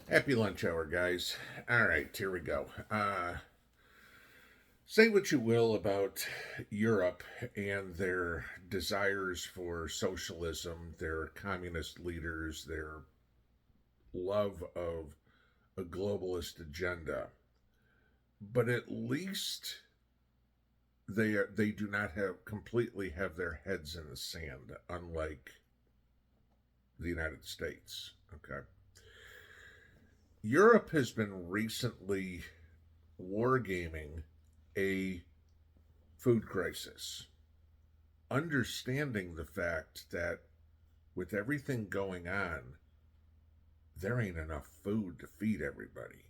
Happy lunch hour, guys. All right, here we go. Say what you will about Europe and their desires for socialism, their communist leaders, their love of a globalist agenda, but at least they do not have completely have their heads in the sand, unlike the United States. Okay, Europe has been recently wargaming a food crisis, understanding the fact that with everything going on, there ain't enough food to feed everybody.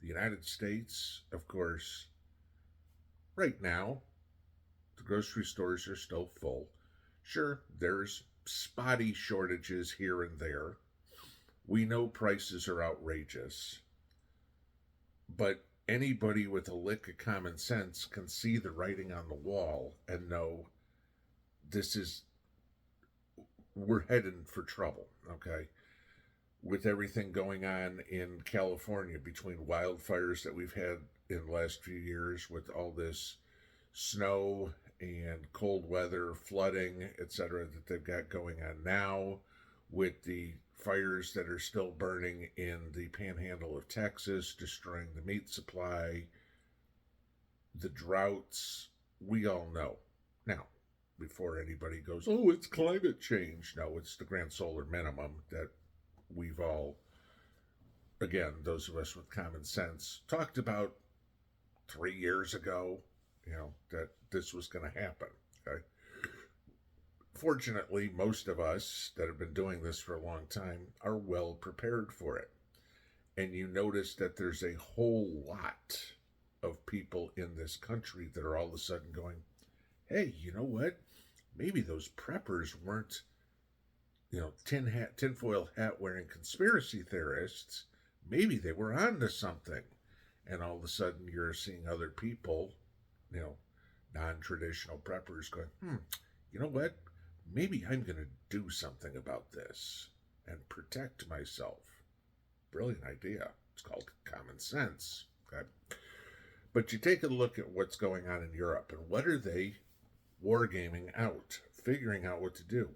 The United States, of course, right now, the grocery stores are still full. Sure, there's spotty shortages here and there. We know prices are outrageous, but anybody with a lick of common sense can see the writing on the wall and know this is we're heading for trouble. Okay, with everything going on in California between wildfires that we've had in the last few years, with all this snow and cold weather, flooding, etc., that they've got going on now, with the fires that are still burning in the panhandle of Texas, destroying the meat supply, the droughts, we all know. Now, before anybody goes, oh, it's climate change. No, it's the grand solar minimum that we've all, again, those of us with common sense, talked about 3 years ago, that this was going to happen. Okay. Fortunately, most of us that have been doing this for a long time are well prepared for it. And you notice that there's a whole lot of people in this country that are all of a sudden going, hey, you know what? Maybe those preppers weren't, tinfoil hat wearing conspiracy theorists. Maybe they were onto something. And all of a sudden you're seeing other people, you know, non-traditional preppers going, you know what? Maybe I'm going to do something about this and protect myself. Brilliant idea. It's called common sense. Okay. But you take a look at what's going on in Europe and what are they wargaming out, figuring out what to do.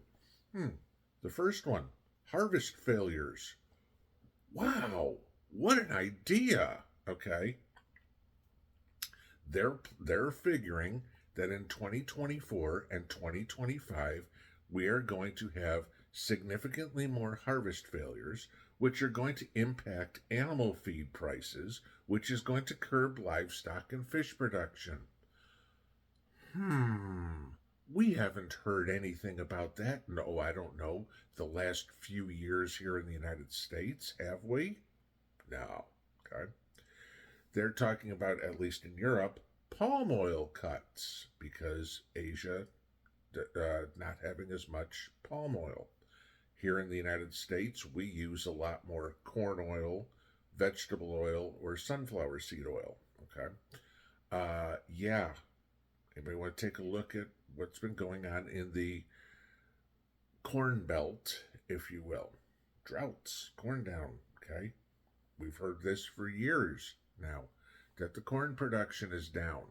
The first one, harvest failures. Wow, what an idea. Okay. They're figuring that in 2024 and 2025 we are going to have significantly more harvest failures, which are going to impact animal feed prices, which is going to curb livestock and fish production. We haven't heard anything about that. No, I don't know. The last few years here in the United States, have we? No. Okay. They're talking about, at least in Europe, palm oil cuts because Asia not having as much palm oil. Here in the United States, we use a lot more corn oil, vegetable oil, or sunflower seed oil. Okay. Yeah. Anybody want to take a look at what's been going on in the corn belt, if you will? Droughts, corn down. Okay. We've heard this for years now, that the corn production is down.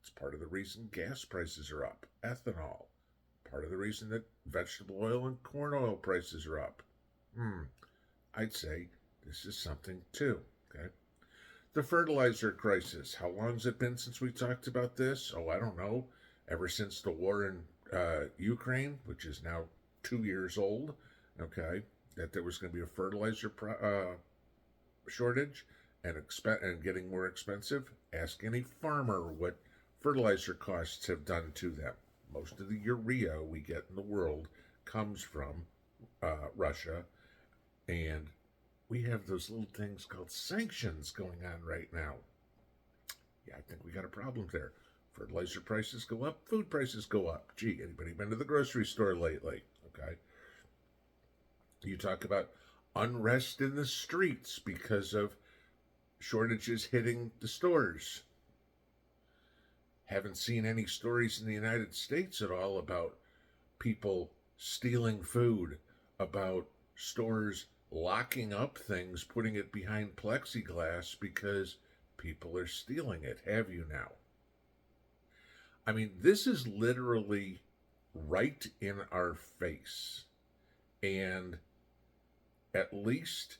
It's part of the reason gas prices are up. Ethanol, part of the reason that vegetable oil and corn oil prices are up. I'd say this is something too. Okay. The fertilizer crisis. How long has it been since we talked about this? Oh, I don't know. Ever since the war in Ukraine, which is now 2 years old. Okay. That there was going to be a fertilizer shortage and getting more expensive. Ask any farmer what fertilizer costs have done to them. Most of the urea we get in the world comes from Russia, and we have those little things called sanctions going on right now. Yeah, I think we got a problem there. Fertilizer prices go up, food prices go up. Gee, anybody been to the grocery store lately? Okay. You talk about unrest in the streets because of shortages hitting the stores. Haven't seen any stories in the United States at all about people stealing food, about stores locking up things, putting it behind plexiglass because people are stealing it. Have you now? I mean, this is literally right in our face. And at least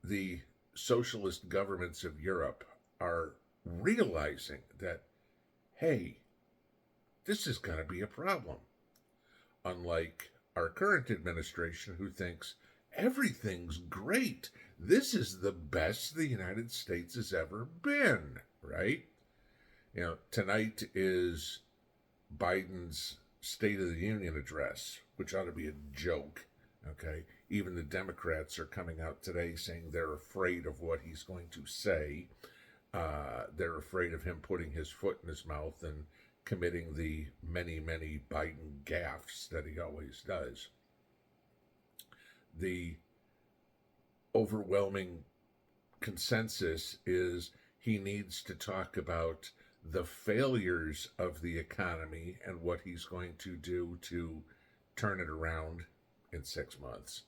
the socialist governments of Europe are realizing that, hey, this is going to be a problem. Unlike our current administration, who thinks everything's great. This is the best the United States has ever been, right? You know, tonight is Biden's State of the Union address, which ought to be a joke, okay? Even the Democrats are coming out today saying they're afraid of what he's going to say. They're afraid of him putting his foot in his mouth and committing the many, many Biden gaffes that he always does. The overwhelming consensus is he needs to talk about the failures of the economy and what he's going to do to turn it around in 6 months.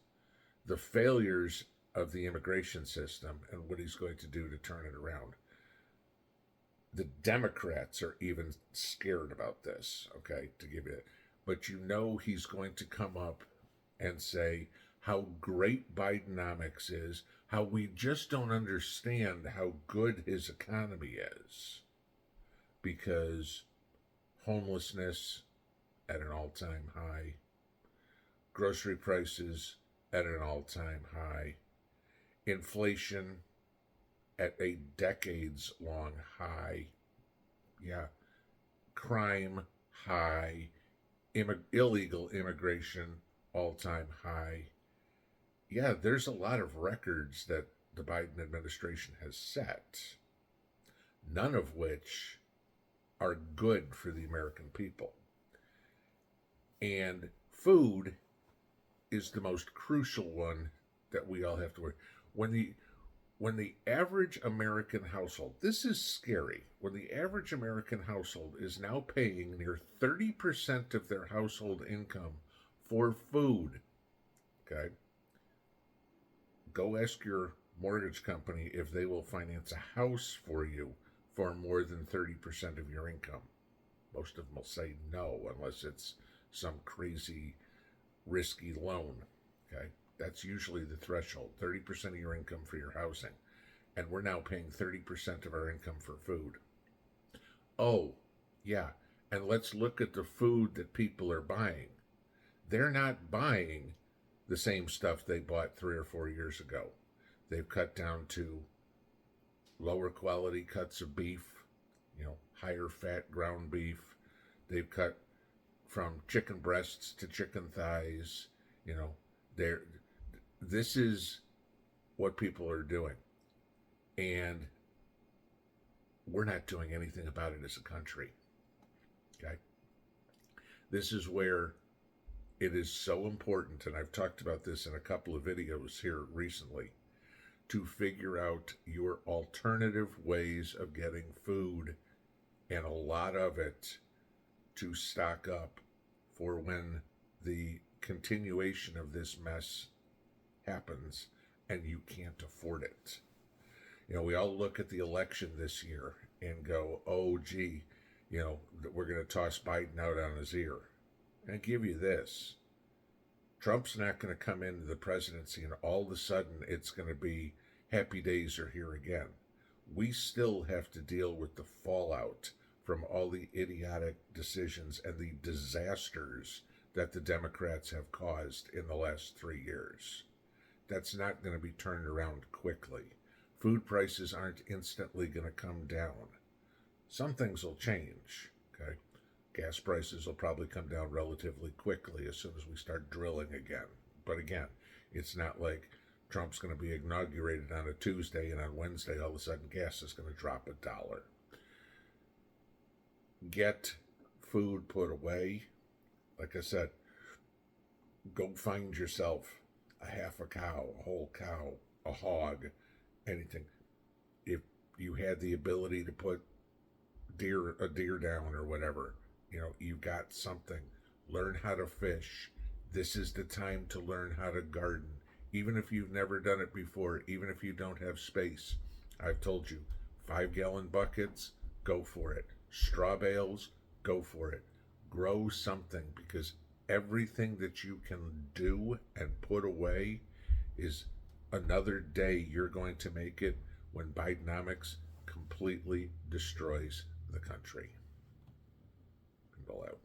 The failures of the immigration system and what he's going to do to turn it around. The Democrats are even scared about this, okay, to give you it. But you know he's going to come up and say how great Bidenomics is, how we just don't understand how good his economy is. Because homelessness at an all-time high, grocery prices at an all-time high, inflation at a decades-long high, yeah, crime high, illegal immigration all-time high. Yeah, there's a lot of records that the Biden administration has set, none of which are good for the American people. And food is the most crucial one that we all have to worry. When the average American household, this is scary, when the average American household is now paying near 30% of their household income for food, okay? Go ask your mortgage company if they will finance a house for you for more than 30% of your income. Most of them will say no, unless it's some crazy, risky loan, okay? That's usually the threshold, 30% of your income for your housing. And we're now paying 30% of our income for food. Oh, yeah, and let's look at the food that people are buying. They're not buying the same stuff they bought 3 or 4 years ago. They've cut down to lower quality cuts of beef, you know, higher fat ground beef. They've cut from chicken breasts to chicken thighs, you know. This is what people are doing. And we're not doing anything about it as a country. Okay? This is where it is so important, and I've talked about this in a couple of videos here recently, to figure out your alternative ways of getting food, and a lot of it to stock up for when the continuation of this mess happens and you can't afford it. You know, we all look at the election this year and go, oh, gee, you know, we're going to toss Biden out on his ear. And I give you this. Trump's not going to come into the presidency and all of a sudden it's going to be happy days are here again. We still have to deal with the fallout from all the idiotic decisions and the disasters that the Democrats have caused in the last 3 years. That's not going to be turned around quickly. Food prices aren't instantly going to come down. Some things will change, okay? Gas prices will probably come down relatively quickly as soon as we start drilling again. But again, it's not like Trump's going to be inaugurated on a Tuesday and on Wednesday all of a sudden gas is going to drop $1. Get food put away. Like I said, go find yourself a half a cow, a whole cow, a hog, anything. If you had the ability to put a deer down or whatever, you know, you've got something. Learn how to fish. This is the time to learn how to garden. Even if you've never done it before, even if you don't have space. I've told you, 5-gallon buckets, go for it. Straw bales, go for it. Grow something, because everything that you can do and put away is another day you're going to make it when Bidenomics completely destroys the country. Pinball out.